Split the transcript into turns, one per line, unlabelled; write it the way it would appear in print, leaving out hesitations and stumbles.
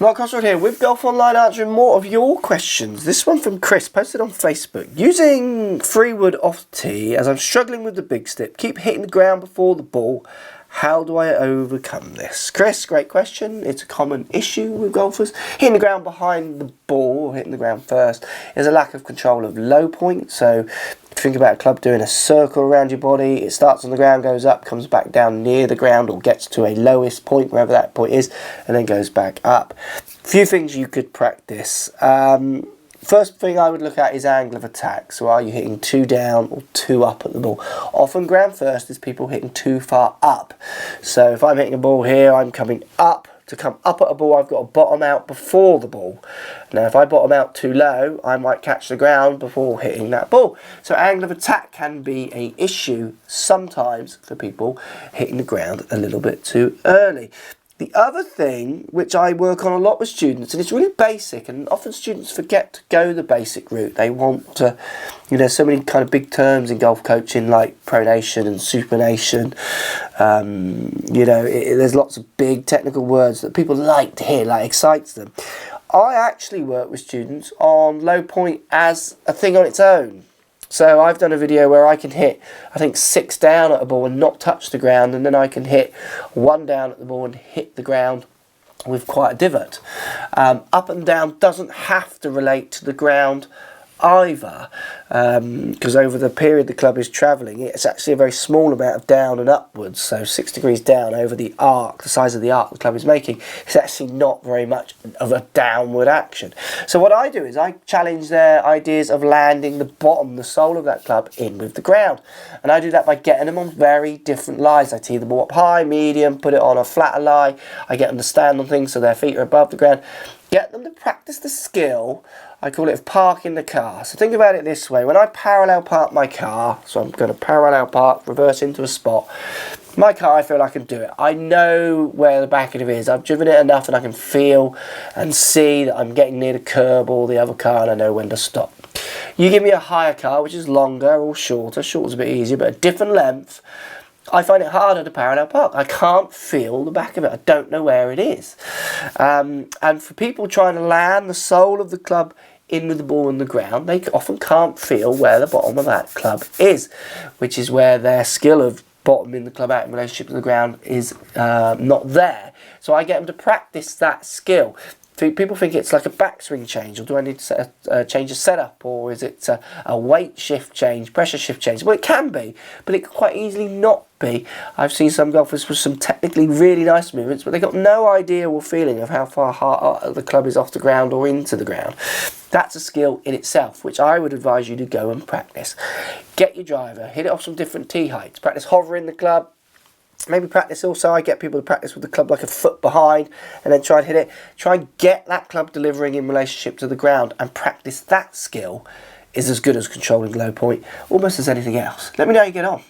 Mark Crossfield here with GolfOnline, answering more of your questions. This one from Chris, posted on Facebook. Using 3-wood off tee as I'm struggling with the big stick, keep hitting the ground before the ball. How do I overcome this? Chris, great question. It's a common issue with golfers. Hitting the ground behind the ball, or hitting the ground first, is a lack of control of low point. So think about a club doing a circle around your body. It starts on the ground, goes up, comes back down near the ground, or gets to a lowest point, wherever that point is, and then goes back up. A few things you could practice. First thing I would look at is angle of attack. So are you hitting 2 down or 2 up at the ball? Often ground first is people hitting too far up. So if I'm hitting a ball here, I'm coming up. To come up at a ball, I've got to bottom out before the ball. Now if I bottom out too low, I might catch the ground before hitting that ball. So angle of attack can be an issue sometimes for people hitting the ground a little bit too early. The other thing, which I work on a lot with students, and it's really basic, and often students forget to go the basic route. They want to, so many kind of big terms in golf coaching like pronation and supination. There's lots of big technical words that people like to hear, like excites them. I actually work with students on low point as a thing on its own. So I've done a video where I can hit, I think, 6 down at a ball and not touch the ground, and then I can hit 1 down at the ball and hit the ground with quite a divot. Up and down doesn't have to relate to the ground either, because over the period the club is travelling, it's actually a very small amount of down and upwards. So 6 degrees down over the arc, the size of the arc the club is making, it's actually not very much of a downward action. So what I do is I challenge their ideas of landing the bottom, the sole of that club, in with the ground, and I do that by getting them on very different lies. I tee the ball up high, medium, put it on a flatter lie. I get them to stand on things so their feet are above the ground. Get them to practice the skill, I call it, of parking the car. So think about it this way. When I parallel park my car, so I'm going to parallel park, reverse into a spot, my car, I feel I can do it. I know where the back of it is. I've driven it enough and I can feel and see that I'm getting near the curb or the other car, and I know when to stop. You give me a higher car, which is longer or shorter. Shorter's a bit easier, but a different length. I find it harder to parallel park. I can't feel the back of it. I don't know where it is. And for people trying to land the sole of the club in with the ball on the ground, they often can't feel where the bottom of that club is, which is where their skill of bottoming the club out in relationship to the ground is not there. So I get them to practice that skill. People think it's like a backswing change, or do I need to change a setup, or is it a weight shift change, pressure shift change? Well, it can be, but it could quite easily not be. I've seen some golfers with some technically really nice movements, but they've got no idea or feeling of how far the club is off the ground or into the ground. That's a skill in itself, which I would advise you to go and practice. Get your driver, hit it off some different tee heights, practice hovering the club. Maybe practice also, I get people to practice with the club like a foot behind and then try and hit it. Try and get that club delivering in relationship to the ground, and practice that skill is as good as controlling low point, almost as anything else. Let me know how you get on.